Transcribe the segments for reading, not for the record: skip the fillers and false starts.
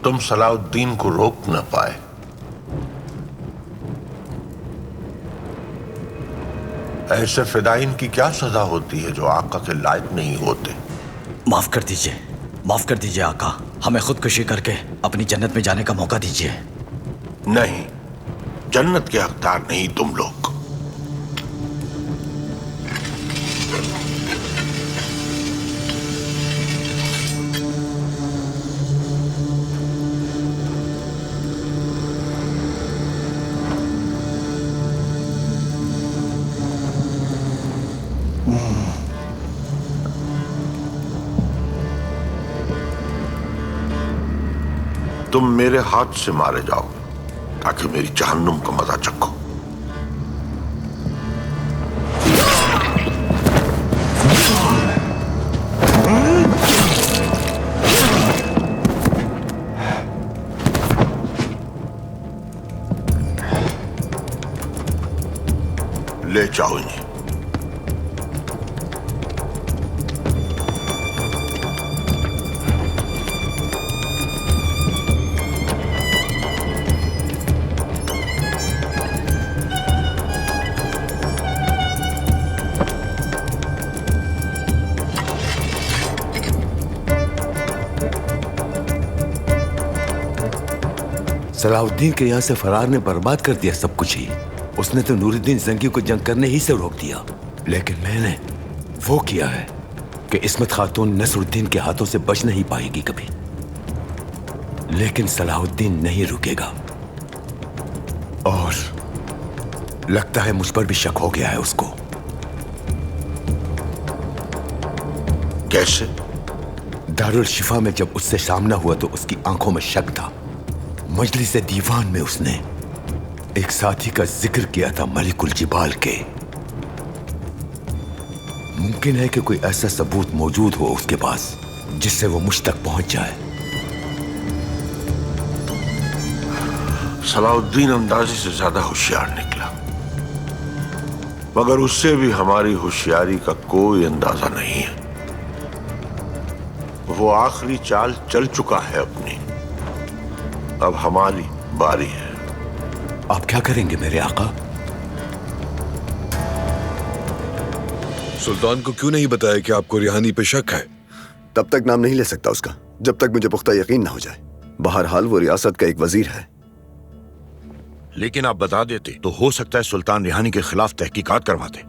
तुम सलाउद्दीन को रोक न पाए। ऐसे फिदाइन की क्या सजा होती है जो आका के लायक नहीं होते? माफ कर दीजिए आका, हमें खुदकुशी करके अपनी जन्नत में जाने का मौका दीजिए। नहीं, जन्नत के हकदार नहीं तुम लोग। तुम मेरे हाथ से मारे जाओ ताकि मेरी जहन्नुम का मजा चखो। ले जाओ इन्हें। सलाहुद्दीन के यहाँ से फरार ने बर्बाद कर दिया सब कुछ ही। उसने तो नूरुद्दीन जंगी को जंग करने ही से रोक दिया, लेकिन मैंने वो किया है कि इस्मत खातून नसरुद्दीन के हाथों से बच नहीं पाएगी कभी। लेकिन सलाहुद्दीन नहीं रुकेगा और लगता है मुझ पर भी शक हो गया है उसको। कैसे? दारुल शिफा में जब उससे सामना हुआ तो उसकी आंखों में शक था। मजलिस दीवान में उसने एक साथी का जिक्र किया था, मलिकुल जिबाल के। मुमकिन है कि कोई ऐसा सबूत मौजूद हो उसके पास जिससे वो मुझ तक पहुंच जाए। सलाउद्दीन अंदाजे से ज्यादा होशियार निकला, मगर उससे भी हमारी होशियारी का कोई अंदाजा नहीं है। वो आखिरी चाल चल चुका है अपनी, अब हमारी बारी है। आप क्या करेंगे मेरे आका? सुल्तान को क्यों नहीं बताया कि आपको रिहानी पे शक है? तब तक नाम नहीं ले सकता उसका जब तक मुझे पुख्ता यकीन ना हो जाए। बहरहाल वो रियासत का एक वजीर है। लेकिन आप बता देते तो हो सकता है सुल्तान रिहानी के खिलाफ तहकीकात करवाते।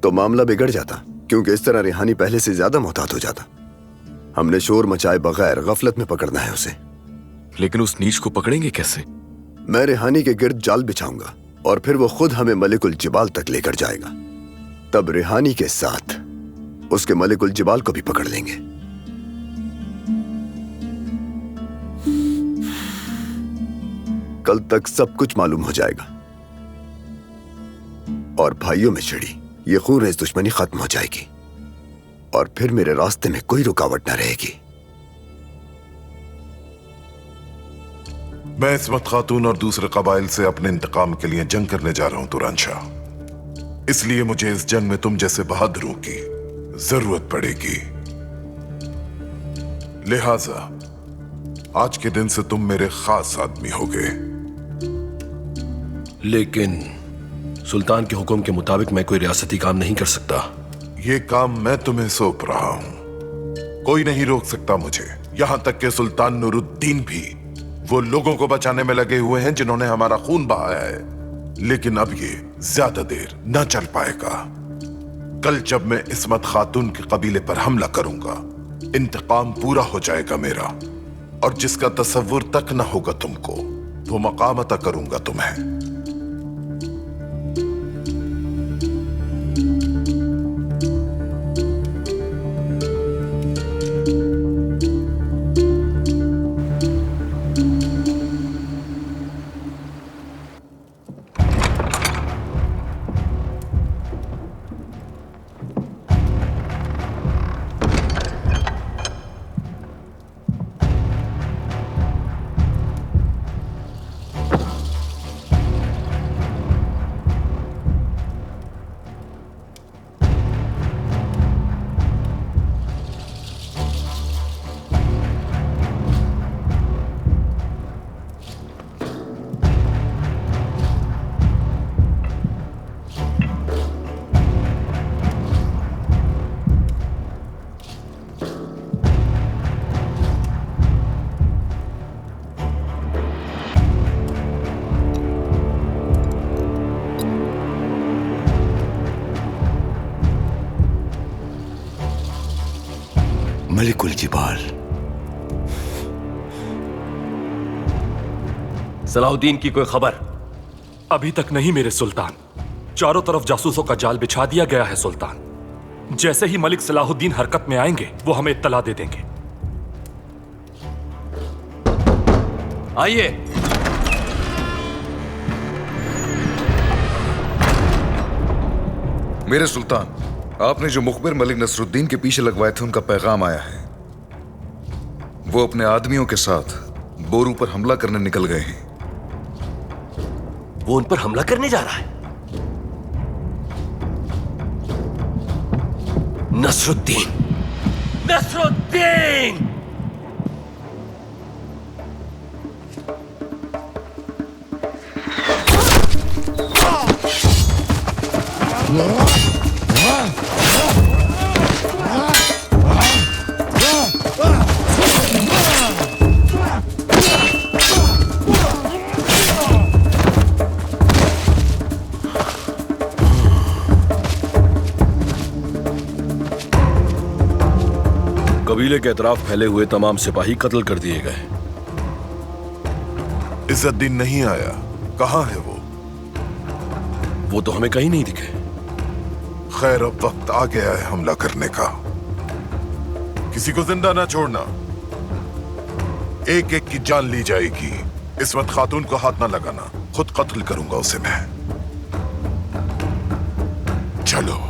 तो मामला बिगड़ जाता, क्योंकि इस तरह रिहानी पहले से ज्यादा मोहतात हो जाता। हमने शोर मचाए बगैर गफलत में पकड़ना है उसे। लेकिन उस नीच को पकड़ेंगे कैसे? मैं रिहानी के गिर्द जाल बिछाऊंगा और फिर वो खुद हमें मलिकुल जिबाल तक लेकर जाएगा। तब रिहानी के साथ उसके मलिकुल जिबाल को भी पकड़ लेंगे। कल तक सब कुछ मालूम हो जाएगा और भाइयों में छिड़ी ये खून दुश्मनी खत्म हो जाएगी और फिर मेरे रास्ते में कोई रुकावट न रहेगी। मैं इस्मत खातून और दूसरे कबाइल से अपने इंतकाम के लिए जंग करने जा रहा हूं तुरान शाह। इसलिए मुझे इस जंग में तुम जैसे बहादुरों की जरूरत पड़ेगी। लिहाजा आज के दिन से तुम मेरे खास आदमी होगे। लेकिन सुल्तान के हुक्म के मुताबिक मैं कोई रियासती काम नहीं कर सकता। ये काम मैं तुम्हें सौंप रहा हूं। कोई नहीं रोक सकता मुझे। यहां तक कि सुल्तान नूरुद्दीन भी वो लोगों को बचाने में लगे हुए हैं जिन्होंने हमारा खून बहाया है। लेकिन अब ये ज्यादा देर न चल पाएगा। कल जब मैं इस्मत खातून के कबीले पर हमला करूंगा, इंतकाम पूरा हो जाएगा मेरा, और जिसका तसव्वुर तक न होगा तुमको, वो मकाम अता करूंगा तुम्हें। मलिकुल जिबाल। सलाहुद्दीन की कोई खबर? अभी तक नहीं मेरे सुल्तान। चारों तरफ जासूसों का जाल बिछा दिया गया है सुल्तान। जैसे ही मलिक सलाहुद्दीन हरकत में आएंगे वो हमें इत्तला दे देंगे। आइए। मेरे सुल्तान, आपने जो मुखबिर मलिक नसरुद्दीन के पीछे लगवाए थे उनका पैगाम आया है। वो अपने आदमियों के साथ बोरू पर हमला करने निकल गए हैं। वो उन पर हमला करने जा रहा है? नसरुद्दीन! नसरुद्दीन! कबीले के अतराफ फैले हुए तमाम सिपाही कत्ल कर दिए गए। इज्जतदीन नहीं आया, कहां है वो? वो तो हमें कहीं नहीं दिखे। खैर, अब वक्त आ गया है हमला करने का। किसी को जिंदा ना छोड़ना। एक एक की जान ली जाएगी। इस्मत खातून को हाथ ना लगाना, खुद कत्ल करूंगा उसे मैं। चलो।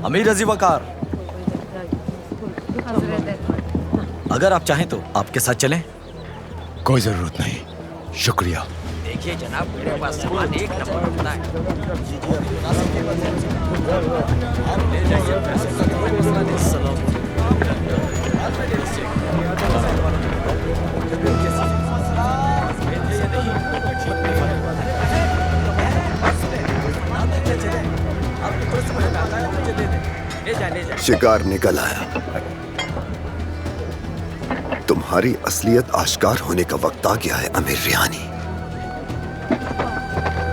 अमीर रजी वकार, अगर आप चाहें तो आपके साथ चलें। कोई जरूरत नहीं, शुक्रिया। देखिए जनाब, मेरे पास सामान एक नंबर होता है। शिकार निकल आया। तुम्हारी असलियत आश्कार होने का वक्त आ गया है अमीर रिहानी।